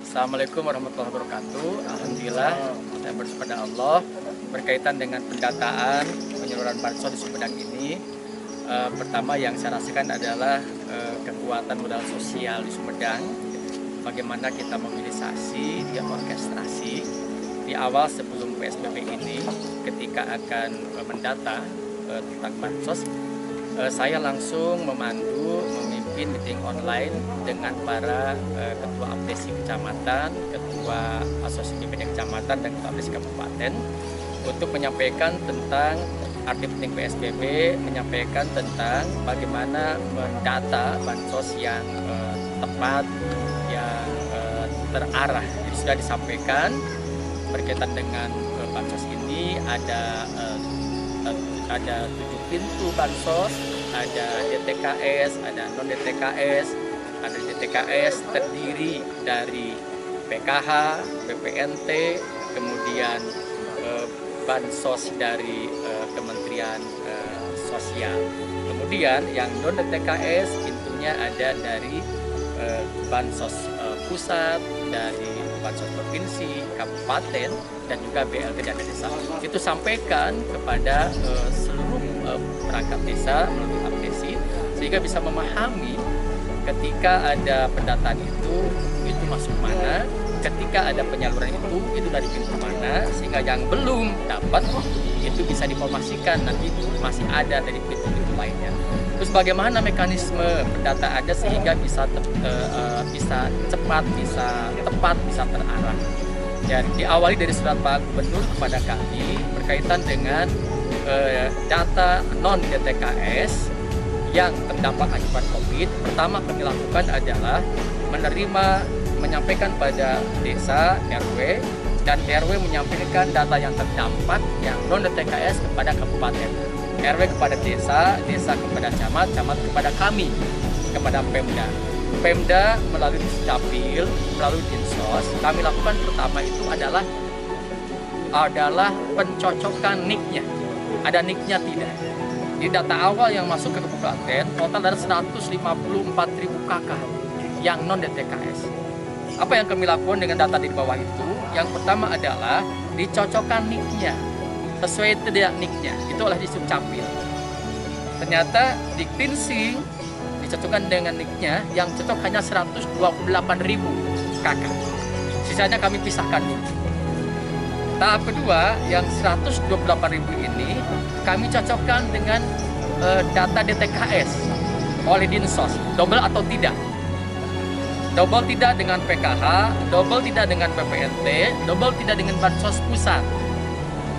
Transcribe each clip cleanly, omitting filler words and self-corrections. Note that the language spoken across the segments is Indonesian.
Assalamualaikum warahmatullahi wabarakatuh. Alhamdulillah, saya bersyukur pada Allah berkaitan dengan pendataan penyaluran bansos di Sumedang ini. Pertama yang saya rasakan adalah kekuatan modal sosial di Sumedang. Bagaimana kita mobilisasi, dia orkestrasi di awal sebelum PSBB ini, ketika akan mendata tentang bansos, saya langsung memandu, memimpin meeting online dengan para ketua apdesi kecamatan, ketua asosiasi PPD kecamatan, dan ketua apdesi kabupaten untuk menyampaikan tentang arti penting PSBB, menyampaikan tentang bagaimana mendata bansos yang tepat, yang terarah. Jadi sudah disampaikan berkaitan dengan bansos ini ada 7 pintu bansos, ada DTKS, ada non DTKS. Ada DTKS terdiri dari PKH, BPNT, kemudian bansos dari Kementerian Sosial. Kemudian yang non DTKS pintunya ada dari bansos pusat, dari bansos provinsi, kabupaten, dan juga BLT dan desa. Itu sampaikan kepada seluruh perangkat desa melalui apdesi, sehingga bisa memahami ketika ada pendataan itu masuk mana, ketika ada penyaluran itu dari pintu mana, sehingga yang belum dapat itu bisa diinformasikan nanti masih ada dari pintu-pintu lainnya. Terus bagaimana mekanisme pendataannya sehingga bisa cepat, bisa tepat, bisa terarah. Dan diawali dari surat Pak Gubernur kepada kami berkaitan dengan data non DTKS yang terdampak akibat COVID. Pertama kami lakukan adalah menyampaikan pada desa RW, dan RW menyampaikan data yang terdampak yang non DTKS kepada kabupaten, RW kepada desa, desa kepada camat, camat kepada kami, kepada Pemda. Pemda melalui Dukcapil, melalui Dinsos, kami lakukan pertama itu adalah pencocokan NIK-nya. Ada NIK-nya tidak? Di data awal yang masuk ke kabupaten, total ada 154.000 KK yang non DTKS. Apa yang kami lakukan dengan data di bawah itu? Yang pertama adalah dicocokkan NIK-nya, sesuai tidak NIK-nya, itu oleh di Dukcapil. Ternyata di cleansing dicocokkan dengan NIK-nya, yang cocok hanya 128.000 KK. Sisanya kami pisahkan dulu. Tahap kedua, yang 128.000 ini kami cocokkan dengan data DTKS oleh Dinsos, double atau tidak. Double tidak dengan PKH, double tidak dengan BPNT, double tidak dengan bansos pusat.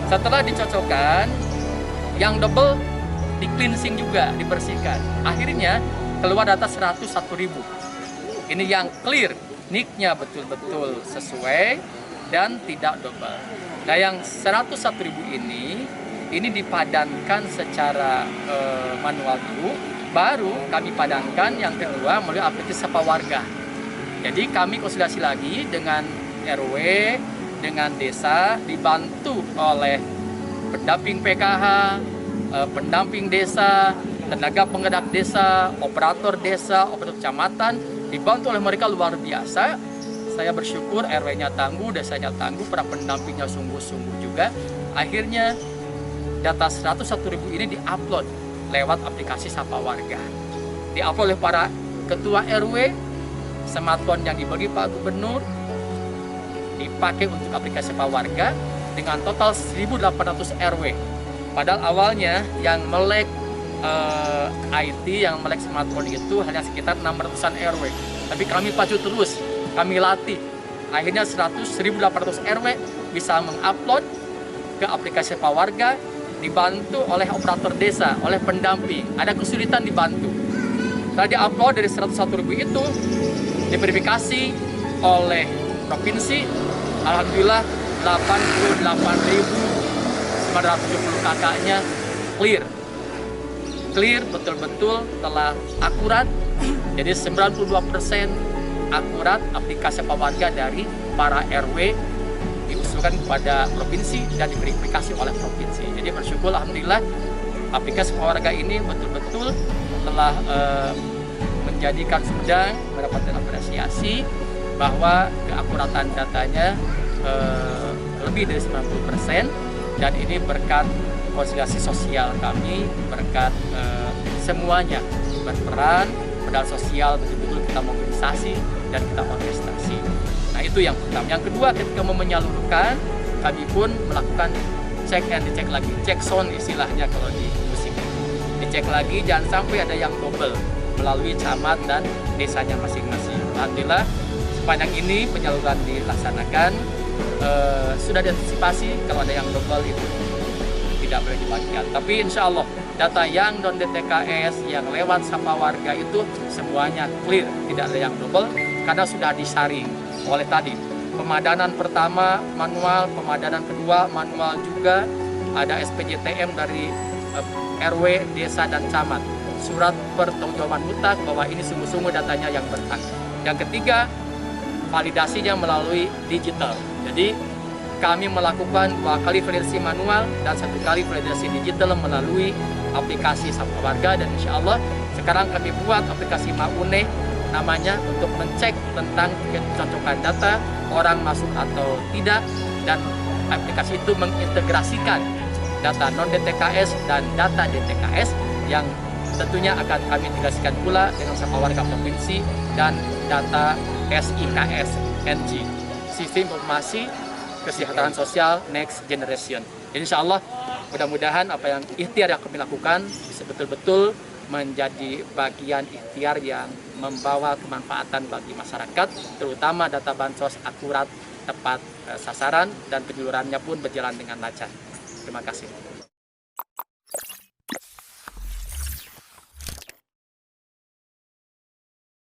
Setelah dicocokkan, yang double di cleansing juga, dibersihkan. Akhirnya keluar data 101.000. Ini yang clear, NIK-nya betul-betul sesuai dan tidak double. Nah, yang 101.000 ini dipadankan secara manual dulu, baru kami padankan yang kedua melalui aplikasi Sapa Warga. Jadi kami konsultasi lagi dengan RW, dengan desa, dibantu oleh pendamping PKH, pendamping desa, tenaga penggerak desa, operator kecamatan, dibantu oleh mereka luar biasa. Saya bersyukur RW-nya tangguh, desanya tangguh, para pendampingnya sungguh-sungguh juga. Akhirnya data 101.000 ini diupload lewat aplikasi Sapa Warga. Diupload oleh para ketua RW, smartphone yang dibagi Pak Gubernur dipakai untuk aplikasi Sapa Warga dengan total 1.800 RW. Padahal awalnya yang melek IT, yang melek smartphone itu hanya sekitar 600-an RW. Tapi kami pacu terus, kami latih. Akhirnya 1.800 RW bisa mengupload ke aplikasi Sapa Warga, dibantu oleh operator desa, oleh pendamping. Ada kesulitan dibantu. Setelah diupload dari 101.000 itu, diverifikasi oleh provinsi, alhamdulillah 88.970 KK-nya clear, betul-betul telah akurat. Jadi 92% akurat aplikasi Sapa Warga dari para RW diusulkan kepada provinsi dan diverifikasi oleh provinsi. Jadi bersyukur alhamdulillah aplikasi Sapa Warga ini betul-betul telah menjadikan Sumedang mendapatkan apresiasi bahwa keakuratan datanya lebih dari 90%, dan ini berkat konsolidasi sosial kami, berkat semuanya berperan, modal sosial betul-betul kita mobilisasi dan kita orkestrasi. Nah, itu yang pertama. Yang kedua, ketika mau menyalurkan, kami pun melakukan cek and dicek lagi, cek sound istilahnya kalau di musik. Dicek lagi, jangan sampai ada yang double melalui camat dan desanya masing-masing. Alhamdulillah, sepanjang ini penyaluran dilaksanakan, sudah diantisipasi kalau ada yang double itu tidak boleh dibagikan. Tapi insya Allah data yang non DTKS yang lewat sapa warga itu semuanya clear, tidak ada yang double karena sudah disaring oleh tadi. Pemadanan pertama manual, pemadanan kedua manual juga, ada SPJTM dari RW, desa, dan camat. Surat pertanggungjawaban hutang bahwa ini sungguh-sungguh datanya yang berhak. Yang ketiga, validasinya melalui digital. Jadi kami melakukan 2 kali validasi manual dan 1 kali validasi digital melalui aplikasi Sapa Warga, dan insya Allah sekarang kami buat aplikasi Maune namanya untuk mencek tentang kecocokan data orang masuk atau tidak, dan aplikasi itu mengintegrasikan data non DTKS dan data DTKS yang tentunya akan kami integrasikan pula dengan Sapa Warga Provinsi dan data SIKS NG, Sistem Informasi Kesejahteraan Sosial Next Generation. Jadi insya Allah mudah-mudahan apa yang ikhtiar yang kami lakukan bisa betul-betul menjadi bagian ikhtiar yang membawa kemanfaatan bagi masyarakat, terutama data bansos akurat, tepat sasaran, dan penyalurannya pun berjalan dengan lancar. Terima kasih.